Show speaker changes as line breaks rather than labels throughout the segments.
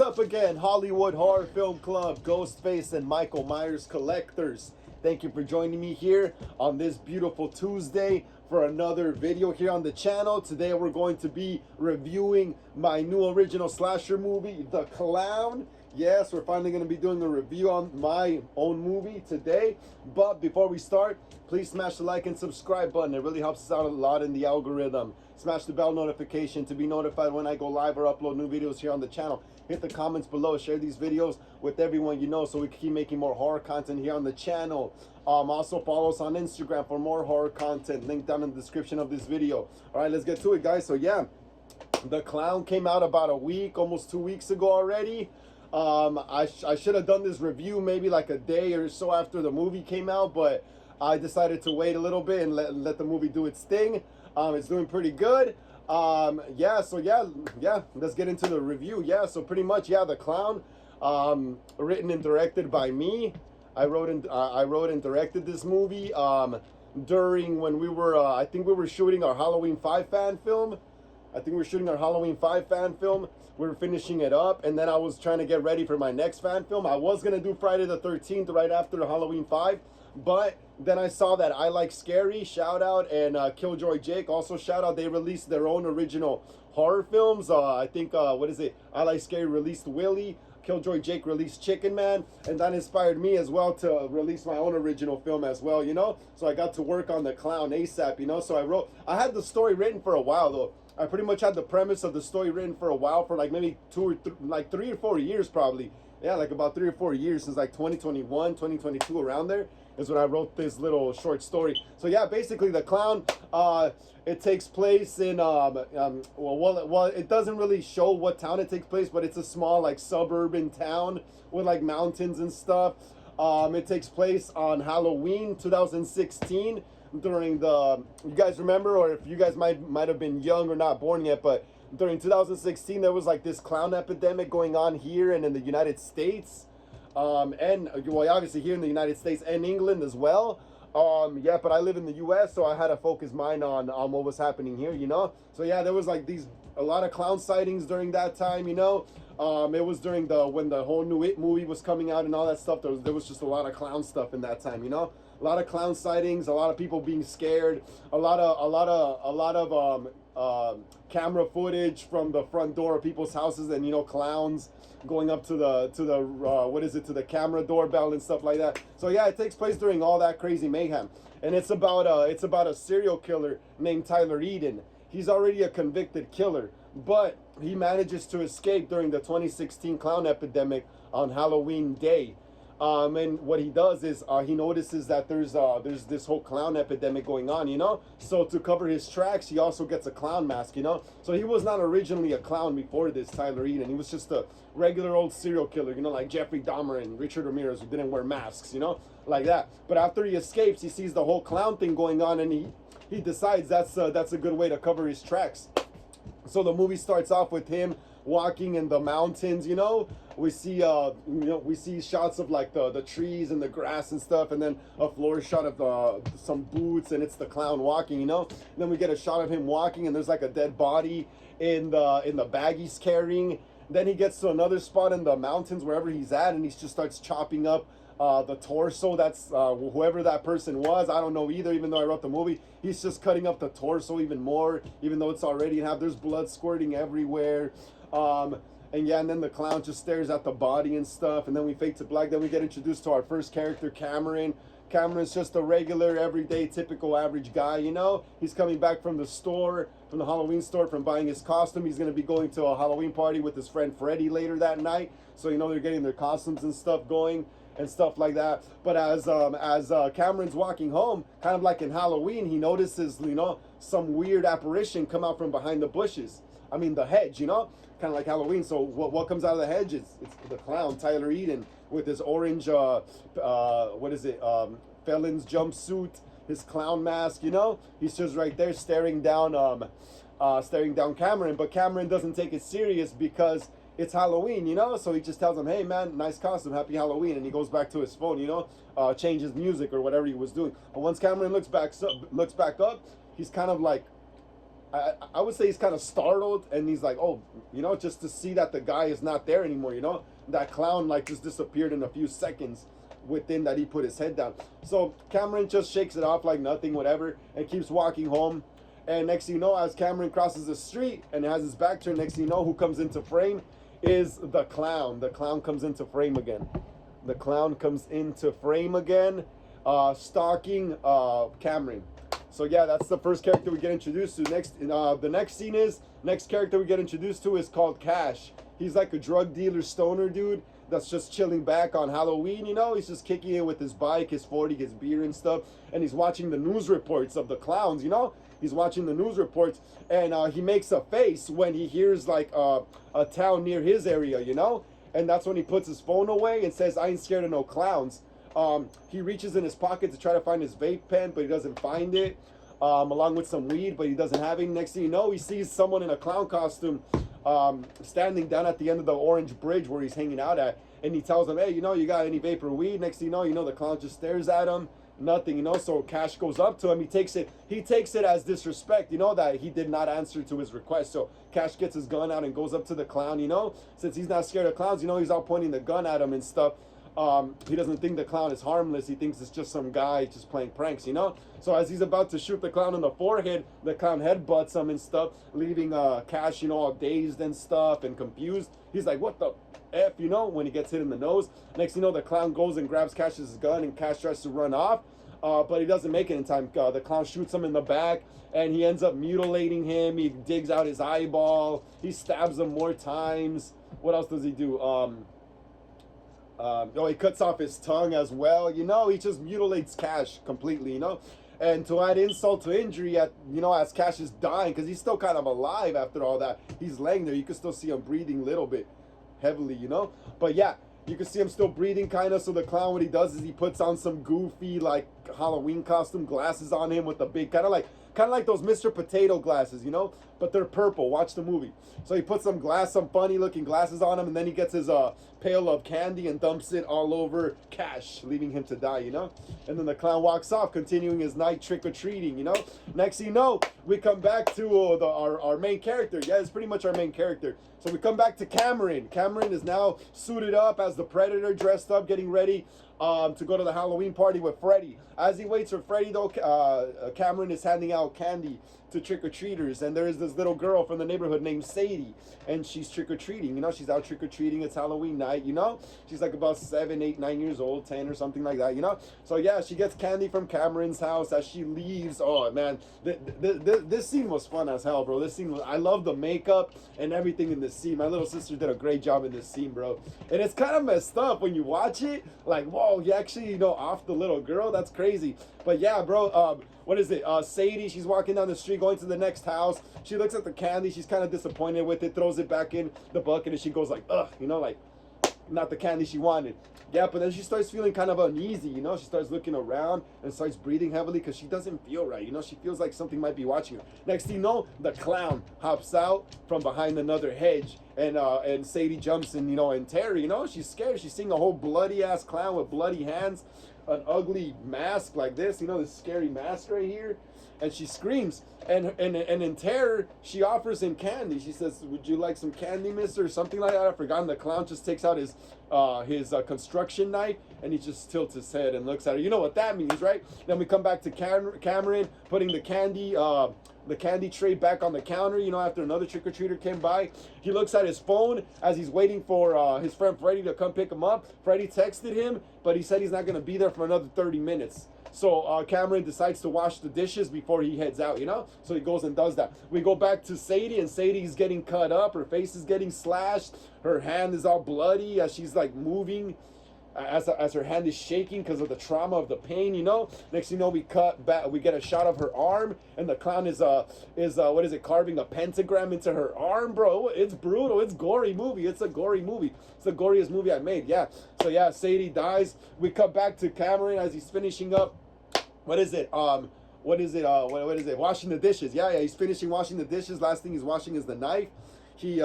What's up again, Hollywood Horror Film Club, Ghostface and Michael Myers collectors? Thank you for joining me here on this beautiful Tuesday for another video here on the channel. Today we're going to be reviewing my new original slasher movie, The Clown. Yes, we're finally going to be doing a review on my own movie today. But before we start, please smash the like and subscribe button. It really helps us out a lot in the algorithm. Smash the bell notification to be notified when I go live or upload new videos here on the channel. Hit the comments below. Share these videos with everyone you know so we can keep making more horror content here on the channel. Also follow us on Instagram for more horror content. Link down in the description of this video. All right, let's get to it, guys. So yeah, The Clown came out about a week, almost 2 weeks ago already. I should have done this review maybe like a day or so after the movie came out, but I decided to wait a little bit and let the movie do its thing. It's doing pretty good. Yeah, let's get into the review. Yeah, so pretty much, yeah, The Clown, written and directed by me. I wrote and directed this movie during when we were I think we were shooting our Halloween 5 fan film. We were finishing it up, and then I was trying to get ready for my next fan film. I was gonna do Friday the 13th right after Halloween 5, but then I saw that I Like Scary, shout out, and Killjoy Jake, also shout out. They released their own original horror films. I think what is it? I Like Scary released Willie, Killjoy Jake released Chicken Man, and that inspired me as well to release my own original film as well, you know. So I got to work on The Clown ASAP, you know. So I had the story written for a while though. I pretty much had the premise of the story written for a while, for like maybe 3 or 4 years probably. Yeah, like about 3 or 4 years, since like 2021, 2022, around there is when I wrote this little short story. So yeah, basically The Clown, it takes place in, well, it doesn't really show what town it takes place, but it's a small like suburban town with like mountains and stuff. It takes place on Halloween 2016. During the, you guys remember, or if you guys might have been young or not born yet, but during 2016 there was like this clown epidemic going on here and in the United States, and well, obviously here in the United States and England as well. Yeah, but I live in the US, so I had to focus mine on what was happening here, you know. So yeah, there was like a lot of clown sightings during that time, you know. It was during when the whole new It movie was coming out and all that stuff. There was just a lot of clown stuff in that time, you know. A lot of clown sightings, a lot of people being scared, a lot of camera footage from the front door of people's houses, and you know, clowns going up to the camera doorbell and stuff like that. So yeah, it takes place during all that crazy mayhem, and it's about a serial killer named Tyler Eden. He's already a convicted killer, but he manages to escape during the 2016 clown epidemic on Halloween day. And what he does is he notices that there's this whole clown epidemic going on, you know. So to cover his tracks, he also gets a clown mask, you know. So he was not originally a clown before this, Tyler Eden. He was just a regular old serial killer, you know, like Jeffrey Dahmer and Richard Ramirez, who didn't wear masks, you know, like that. But after he escapes, he sees the whole clown thing going on, and he decides that's a good way to cover his tracks. So the movie starts off with him walking in the mountains, you know. We see we see shots of like the trees and the grass and stuff, and then a floor shot of some boots, and it's the clown walking, you know. And then we get a shot of him walking, and there's like a dead body in the bag he's carrying. Then he gets to another spot in the mountains wherever he's at, and he just starts chopping up the torso. That's whoever that person was. I don't know either, even though I wrote the movie. He's just cutting up the torso even more, even though it's already in half. There's blood squirting everywhere. And yeah, and then the clown just stares at the body and stuff, and then we fade to black. Then we get introduced to our first character, Cameron. Cameron's just a regular, everyday, typical, average guy, you know. He's coming back from the store, from the Halloween store, from buying his costume. He's going to be going to a Halloween party with his friend Freddie later that night. So, you know, they're getting their costumes and stuff going and stuff like that. But as Cameron's walking home, kind of like in Halloween, he notices, you know, some weird apparition come out from behind the bushes. I mean, the hedge, you know, kind of like Halloween. So what comes out of the hedge is it's the clown, Tyler Eden, with his orange, felon's jumpsuit, his clown mask, you know. He's just right there staring down Cameron, but Cameron doesn't take it serious because it's Halloween, you know. So he just tells him, hey man, nice costume, happy Halloween, and he goes back to his phone, you know, changes music or whatever he was doing. But once Cameron looks back up, he's kind of like I would say he's kind of startled, and he's like, oh, you know, just to see that the guy is not there anymore, you know, that clown like just disappeared in a few seconds within that he put his head down. So Cameron just shakes it off like nothing, whatever, and keeps walking home. And next thing you know, as Cameron crosses the street and has his back turned, next thing you know, who comes into frame is the clown. The clown comes into frame again. The clown comes into frame again, stalking Cameron. So yeah, that's the first character we get introduced to. The next character we get introduced to is called Cash. He's like a drug dealer stoner dude that's just chilling back on Halloween, you know. He's just kicking it with his bike, his 40, his beer and stuff, and he's watching the news reports of the clowns, you know. He's watching the news reports, and he makes a face when he hears like a town near his area, you know. And that's when he puts his phone away and says, "I ain't scared of no clowns." He reaches in his pocket to try to find his vape pen, but he doesn't find it, along with some weed, but he doesn't have it. Next thing you know, he sees someone in a clown costume standing down at the end of the orange bridge where he's hanging out at, and he tells him, "Hey, you know, you got any vapor weed?" Next thing you know, the clown just stares at him, nothing, you know. So Cash goes up to him. He takes it as disrespect, you know, that he did not answer to his request. So Cash gets his gun out and goes up to the clown, you know, since he's not scared of clowns, you know, he's out pointing the gun at him and stuff. He doesn't think the clown is harmless. He thinks it's just some guy just playing pranks, you know. So as he's about to shoot the clown in the forehead, the clown headbutts him and stuff, leaving Cash, you know, all dazed and stuff and confused. He's like, "What the F," you know, when he gets hit in the nose. Next you know, the clown goes and grabs Cash's gun, and Cash tries to run off, but he doesn't make it in time. The clown shoots him in the back, and he ends up mutilating him. He digs out his eyeball. He stabs him more times. What else does he do? He cuts off his tongue as well. You know, he just mutilates Cash completely, you know. And to add insult to injury, as Cash is dying, because he's still kind of alive after all that. He's laying there. You can still see him breathing a little bit heavily, you know. But yeah, you can see him still breathing kind of. So the clown, what he does is he puts on some goofy, like, Halloween costume, glasses on him with the big, kind of like those Mr. Potato glasses, you know, but they're purple. Watch the movie. So he puts some funny looking glasses on him, and then he gets his pail of candy and dumps it all over Cash, leaving him to die, you know. And then the clown walks off, continuing his night trick-or-treating, you know. Next thing you know, we come back to our main character. Yeah, it's pretty much our main character. So we come back to Cameron. Cameron is now suited up as the Predator, dressed up, getting ready to go to the Halloween party with Freddy. As he waits for Freddy, though, Cameron is handing out candy to trick-or-treaters, and there is this little girl from the neighborhood named Sadie, and she's trick-or-treating, you know. She's out trick-or-treating. It's Halloween night, you know. She's like about 7, 8, 9 years old, 10 or something like that, you know. So yeah, she gets candy from Cameron's house as she leaves. Oh man, this scene was fun as hell, bro. I love the makeup and everything in this scene. My little sister did a great job in this scene, bro. And it's kind of messed up when you watch it, like, whoa, you actually, you know, off the little girl. That's crazy. But yeah, bro, what is it? Sadie, she's walking down the street going to the next house. She looks at the candy. She's kind of disappointed with it, throws it back in the bucket, and she goes like, ugh, you know, like, not the candy she wanted. Yeah, but then she starts feeling kind of uneasy, you know. She starts looking around and starts breathing heavily because she doesn't feel right, you know. She feels like something might be watching her. Next thing you know, the clown hops out from behind another hedge, and Sadie jumps in, you know, and Terry, you know, she's scared. She's seeing a whole bloody ass clown with bloody hands, an ugly mask like this, you know, this scary mask right here, and she screams, and in terror she offers him candy. She says, "Would you like some candy, mister?" or something like that. I forgot. And the clown just takes out his construction knife, and he just tilts his head and looks at her. You know what that means, right? Then we come back to Cameron putting the candy tray back on the counter, you know, after another trick-or-treater came by. He looks at his phone as he's waiting for his friend Freddy to come pick him up. Freddy texted him, but he said he's not going to be there for another 30 minutes. So Cameron decides to wash the dishes before he heads out, you know? So he goes and does that. We go back to Sadie, and Sadie's getting cut up. Her face is getting slashed. Her hand is all bloody as she's like moving, as her hand is shaking because of the trauma of the pain, you know. Next thing you know, we cut back, we get a shot of her arm, and the clown is what is it, carving a pentagram into her arm, bro. It's brutal. It's gory movie. It's a gory movie. It's the goriest movie I made. Yeah. So yeah, Sadie dies. We cut back to Cameron as he's finishing up, what is it, washing the dishes. Yeah, he's finishing washing the dishes. Last thing he's washing is the knife. He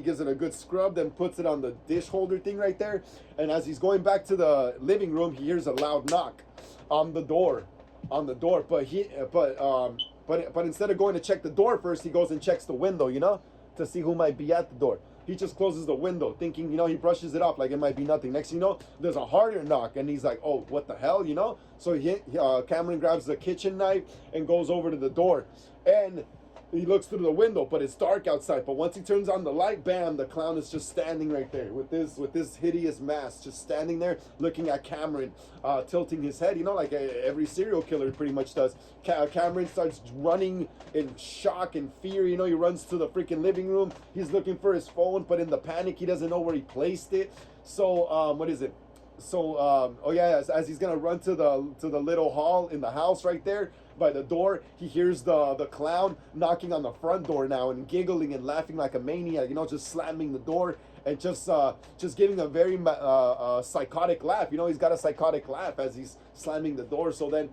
gives it a good scrub, then puts it on the dish holder thing right there. And as he's going back to the living room, he hears a loud knock on the door. But But instead of going to check the door first, he goes and checks the window, you know, to see who might be at the door. He just closes the window, thinking, you know, he brushes it off like it might be nothing. Next thing you know, there's a harder knock, and he's like, oh, what the hell, you know? So Cameron grabs the kitchen knife and goes over to the door, and he looks through the window, but it's dark outside. But once he turns on the light, bam, the clown is just standing right there with this hideous mask, just standing there looking at Cameron, tilting his head, you know, like every serial killer pretty much does. Cameron starts running in shock and fear, you know. He runs to the freaking living room. He's looking for his phone, but in the panic, he doesn't know where he placed it. So, what is it? So, oh yeah, as he's gonna run to the little hall in the house right there by the door, he hears the clown knocking on the front door now and giggling and laughing like a maniac, you know, just slamming the door and just giving a very psychotic laugh. You know, he's got a psychotic laugh as he's slamming the door. So then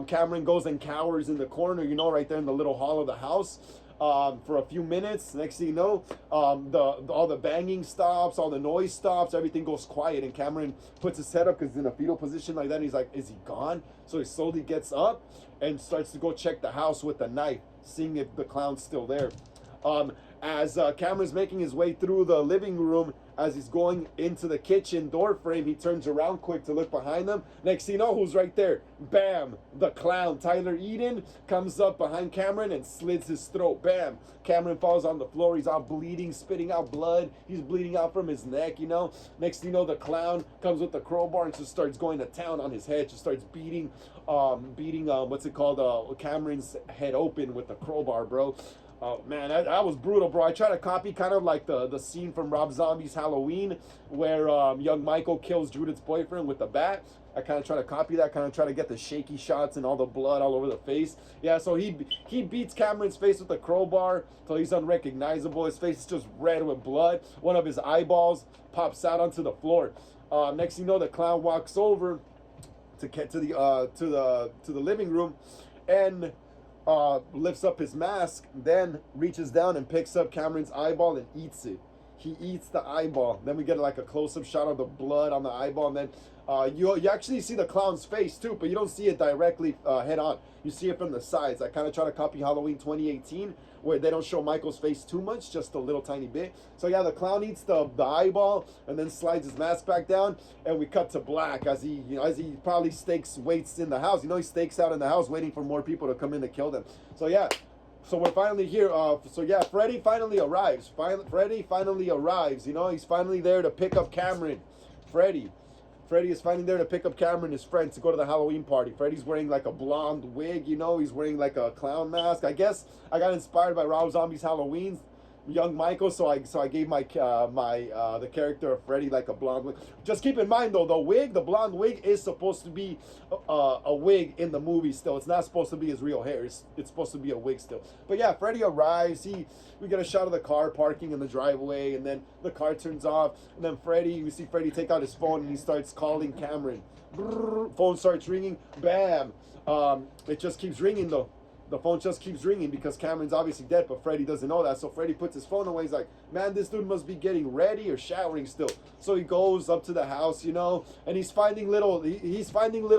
Cameron goes and cowers in the corner, you know, right there in the little hall of the house. For a few minutes. Next thing you know, all the banging stops, all the noise stops, everything goes quiet, and Cameron puts his head up because he's in a fetal position like that, and he's like, is he gone? So he slowly gets up and starts to go check the house with the knife, seeing if the clown's still there. As Cameron's making his way through the living room, as he's going into the kitchen door frame, he turns around quick to look behind him. Next thing you know, who's right there? Bam! The clown, Tyler Eden, comes up behind Cameron and slits his throat. Bam! Cameron falls on the floor. He's all bleeding, spitting out blood. He's bleeding out from his neck, you know. Next thing you know, the clown comes with the crowbar and just starts going to town on his head. Just starts beating what's it called? Cameron's head open with the crowbar, bro. Oh man, that was brutal, bro. I try to copy kind of like the scene from Rob Zombie's Halloween where young Michael kills Judith's boyfriend with the bat. I kind of try to copy that, kind of try to get the shaky shots and all the blood all over the face. Yeah, so he beats Cameron's face with a crowbar till he's unrecognizable. His face is just red with blood. One of his eyeballs pops out onto the floor. Next thing you know, the clown walks over to get to the living room and lifts up his mask, then reaches down and picks up Cameron's eyeball and eats it. He eats the eyeball. Then we get like a close-up shot of the blood on the eyeball, and then you actually see the clown's face too, but you don't see it directly head on. You see it from the sides. I kind of try to copy Halloween 2018, where they don't show Michael's face too much, just a little tiny bit. So yeah, the clown eats the eyeball and then slides his mask back down, and we cut to black as he probably waits in the house. You know, he stakes out in the house waiting for more people to come in to kill them. So yeah. So we're finally here. So yeah, Freddy finally arrives. Freddy finally arrives. You know, he's finally there to pick up Cameron. Freddy is finally there to pick up Cameron, his friend, to go to the Halloween party. Freddy's wearing like a blonde wig, you know. He's wearing like a clown mask. I guess I got inspired by Rob Zombie's Halloween, young Michael, so I gave my the character of Freddy like a blonde wig. Just keep in mind though, the blonde wig is supposed to be a wig in the movie still. It's not supposed to be his real hair. It's supposed to be a wig still. But yeah, Freddy arrives. We get a shot of the car parking in the driveway, and then the car turns off, and then we see Freddy take out his phone and he starts calling Cameron. Brrr, phone starts ringing. Bam. It just keeps ringing though. The phone just keeps ringing because Cameron's obviously dead, but Freddy doesn't know that. So Freddy puts his phone away. He's like, man, this dude must be getting ready or showering still. So he goes up to the house, you know, and he's finding little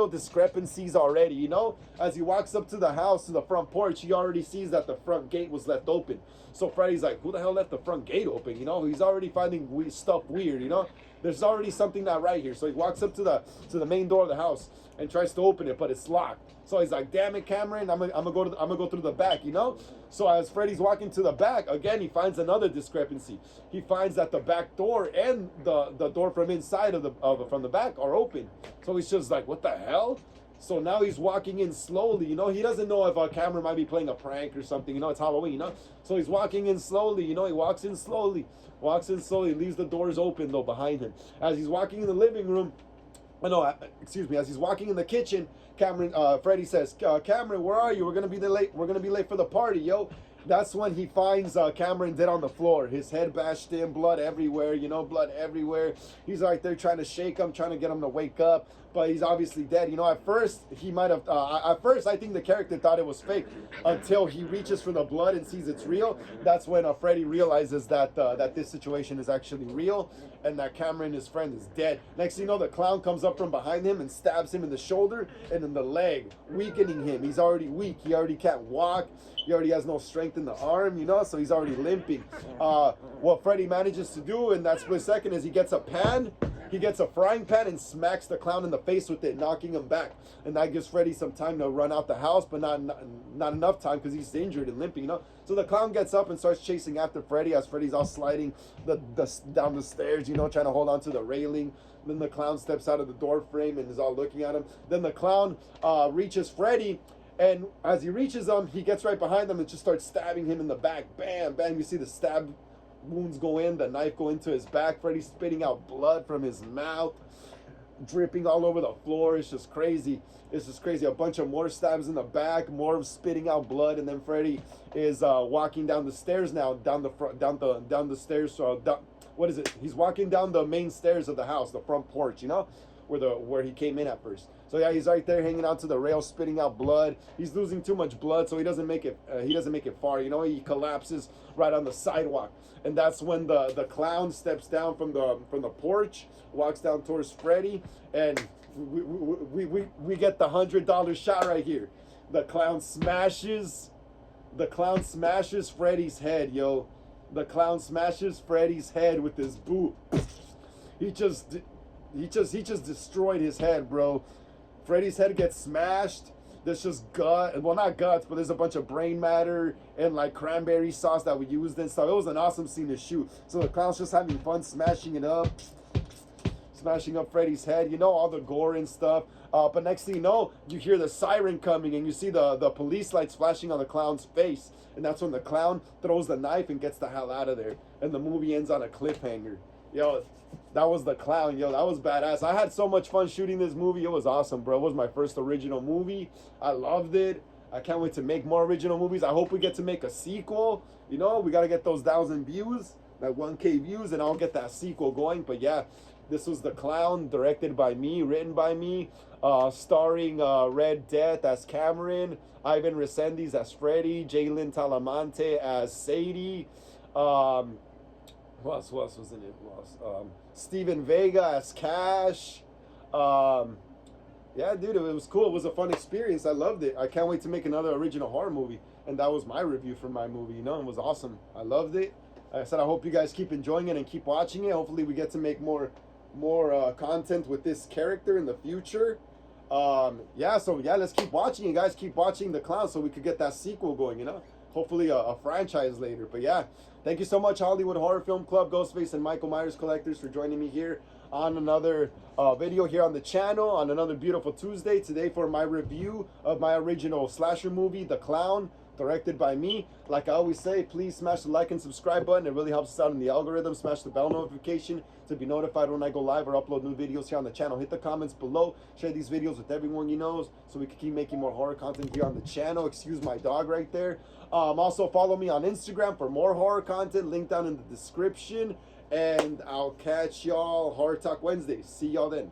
discrepancies already, you know. As he walks up to the house, to the front porch, he already sees that the front gate was left open. So Freddy's like, who the hell left the front gate open? You know, he's already finding stuff weird, you know. There's already something not right here. So he walks up to the main door of the house and tries to open it, but it's locked. So he's like, damn it, Cameron, I'm gonna go through the back, you know? So as Freddy's walking to the back, again, he finds another discrepancy. He finds that the back door and the door from inside from the back are open. So he's just like, what the hell? So now he's walking in slowly, you know? He doesn't know if Cameron might be playing a prank or something, you know? It's Halloween, you know? So he's walking in slowly, you know? He walks in slowly, leaves the doors open, though, behind him. As he's walking in the living room, as he's walking in the kitchen, Freddy says, Cameron, where are you? We're gonna be late for the party, yo. That's when he finds Cameron dead on the floor, his head bashed in, blood everywhere, you know, blood everywhere. He's right there trying to shake him, trying to get him to wake up, but he's obviously dead. You know, at first he might have. At first, I think the character thought it was fake until he reaches for the blood and sees it's real. That's when Freddy realizes that that this situation is actually real and that Cameron, his friend, is dead. Next thing you know, the clown comes up from behind him and stabs him in the shoulder and in the leg, weakening him. He's already weak. He already can't walk. He already has no strength in the arm, you know, so he's already limping. What Freddy manages to do in that split second is he gets a pan, he gets a frying pan and smacks the clown in the face with it, knocking him back. And that gives Freddy some time to run out the house, but not enough time because he's injured and limping, you know. So the clown gets up and starts chasing after Freddy as Freddy's all sliding down the stairs, you know, trying to hold on to the railing. Then the clown steps out of the door frame and is all looking at him. Then the clown reaches Freddy. And as he reaches him, he gets right behind him and just starts stabbing him in the back. Bam, bam. You see the stab wounds go in, the knife go into his back. Freddy's spitting out blood from his mouth, dripping all over the floor. It's just crazy. It's just crazy. A bunch of more stabs in the back, more spitting out blood, and then Freddy is walking down the stairs now, down the stairs. What is it? He's walking down the main stairs of the house, the front porch. You know, where he came in at first. So yeah, he's right there hanging out to the rail, spitting out blood. He's losing too much blood, so he doesn't make it. He doesn't make it far. You know, he collapses right on the sidewalk, and that's when the clown steps down from the porch, walks down towards Freddy, and we get the $100 shot right here. The clown smashes Freddy's head, yo. The clown smashes Freddy's head with his boot. He just destroyed his head, bro. Freddy's head gets smashed. There's just well, not guts, but there's a bunch of brain matter and like cranberry sauce that we used and stuff. It was an awesome scene to shoot. So the clown's just having fun smashing it up, smashing up Freddy's head, you know, all the gore and stuff. But next thing you know, you hear the siren coming and you see the police lights flashing on the clown's face. And that's when the clown throws the knife and gets the hell out of there. And the movie ends on a cliffhanger. Yo, that was the clown, yo. That was badass. I had so much fun shooting this movie. It was awesome, bro. It was my first original movie. I loved it. I can't wait to make more original movies. I hope we get to make a sequel. You know, we got to get those 1,000 views, that 1K views, and I'll get that sequel going. But yeah, this was The Clown, directed by me, written by me, starring Red Death as Cameron, Ivan Resendiz as Freddy, Jalen Talamante as Sadie, who else was in it? Steven Vega as Cash. Yeah, dude, it was cool. It was a fun experience. I loved it. I can't wait to make another original horror movie. And that was my review for my movie, you know. It was awesome. I loved it. Like I said, I hope you guys keep enjoying it and keep watching it. Hopefully we get to make more content with this character in the future. Yeah, so yeah, let's keep watching. You guys keep watching The Clown so we could get that sequel going, you know. Hopefully a franchise later. But yeah, thank you so much, Hollywood Horror Film Club, Ghostface, and Michael Myers Collectors, for joining me here on another video here on the channel on another beautiful Tuesday. Today for my review of my original slasher movie, The Clown, directed by me. Like I always say, please smash the like and subscribe button. It really helps us out in the algorithm. Smash the bell notification to be notified when I go live or upload new videos here on the channel. Hit the comments below. Share these videos with everyone you know so we can keep making more horror content here on the channel. Excuse my dog right there. Also follow me on Instagram for more horror content. Link down in the description. And I'll catch y'all Horror Talk Wednesdays. See y'all then.